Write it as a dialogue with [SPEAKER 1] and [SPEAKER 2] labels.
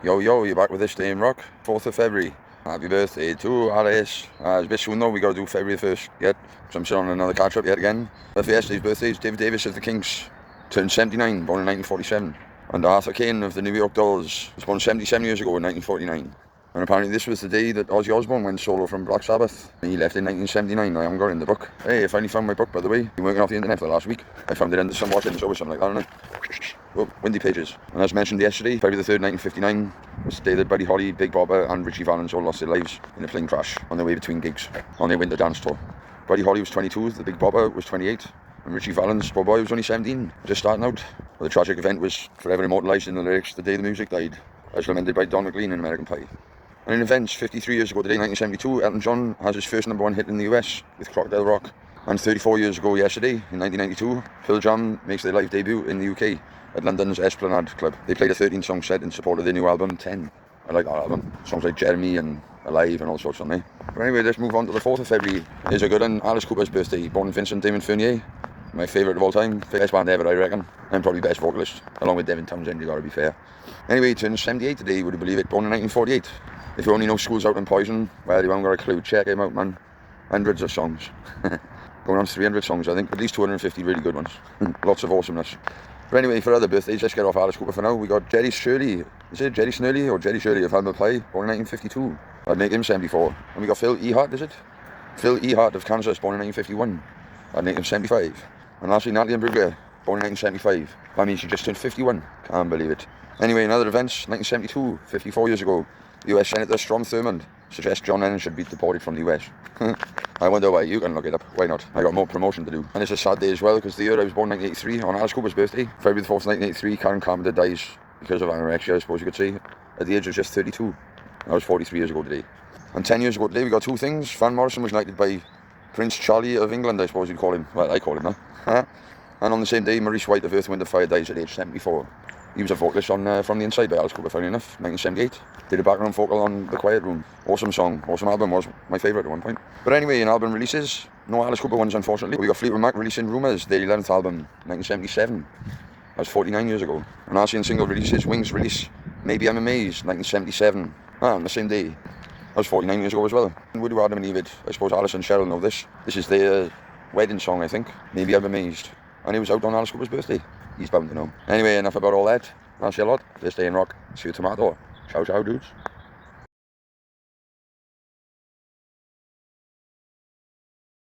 [SPEAKER 1] Yo, yo, you're back with this day in rock, 4th of February. Happy birthday to Alice. It's a bit soon though, we got to do February 1st yet, so I'm still on another catch up yet again. But for yesterday's birthdays, David Davis of the Kinks turned 79, born in 1947. And Arthur Kane of the New York Dolls was born 77 years ago in 1949. And apparently this was the day that Ozzy Osbourne went solo from Black Sabbath. He left in 1979, I haven't got it in the book. Hey, I finally found my book, by the way. Been working off the internet for the last week. I found it under some washing or something like that, haven't I? Oh, windy pages. And as mentioned yesterday, February the 3rd, 1959, was the day that Buddy Holly, Big Bopper and Richie Valens all lost their lives in a plane crash on their way between gigs on their winter dance tour. Buddy Holly was 22, the Big Bopper was 28, and Richie Valens, poor boy, was only 17, just starting out. Well, the tragic event was forever immortalised in the lyrics "The Day the Music Died," as lamented by Don McLean in American Pie. And in events, 53 years ago today, 1972, Elton John has his first #1 hit in the US with Crocodile Rock. And 34 years ago yesterday, in 1992, Pearl Jam makes their live debut in the UK at London's Esplanade Club. They played a 13-song set in support of their new album, 10. I like that album. Songs like Jeremy and Alive and all sorts on there. But anyway, let's move on to the 4th of February. Here's a good one, Alice Cooper's birthday, born Vincent Damon Fournier. My favourite of all time, best band ever I reckon, and probably best vocalist, along with Devin Townsend, you gotta be fair. Anyway, he turned 78 today, would you believe it, born in 1948. If you only know Schools Out and Poison, well, you haven't got a clue, check him out, man. Hundreds of songs. Going on 300 songs, I think, at least 250 really good ones. Lots of awesomeness. But anyway, for other birthdays, let's get off Alice Cooper for now. We got Jerry Shirley, is it Jerry Snurley or Jerry Shirley of Hammer Pie, born in 1952. I'd make him 74. And we got Phil Ehart, is it? Phil Ehart of Kansas, born in 1951. I'd make him 75. And lastly, Natalie Imbruglia, born in 1975. That means she just turned 51. Can't believe it. Anyway, in other events, 1972, 54 years ago, US Senator Strom Thurmond suggests John Lennon should be deported from the US. I wonder why. You can look it up. Why not? I got more promotion to do. And it's a sad day as well, because the year I was born, 1983, on Alice Cooper's birthday, February the 4th, 1983, Karen Carpenter dies because of anorexia, I suppose you could say, at the age of just 32. That was 43 years ago today. And 10 years ago today, we got two things. Van Morrison was knighted by Prince Charlie of England, I suppose you'd call him. Well, I call him that. And on the same day, Maurice White of Earth, Wind & Fire dies at age 74. He was a vocalist on From the Inside by Alice Cooper, funny enough, 1978. Did a background vocal on The Quiet Room. Awesome song, awesome album, was my favourite at one point. But anyway, in album releases, no Alice Cooper ones unfortunately. We got Fleetwood Mac releasing Rumours, their 11th album, 1977. That was 49 years ago. And also in single releases, Wings release Maybe I'm Amazed, 1977. On the same day. That was 49 years ago as well. And Would You Adam and Eve, I suppose Alice and Cheryl know this. This is their wedding song, I think. Maybe I'm Amazed. And it was out on Alice Cooper's birthday. He's bound to know. Anyway, enough about all that. I'll see you a lot. This day in rock. See you tomorrow. Ciao, ciao, dudes.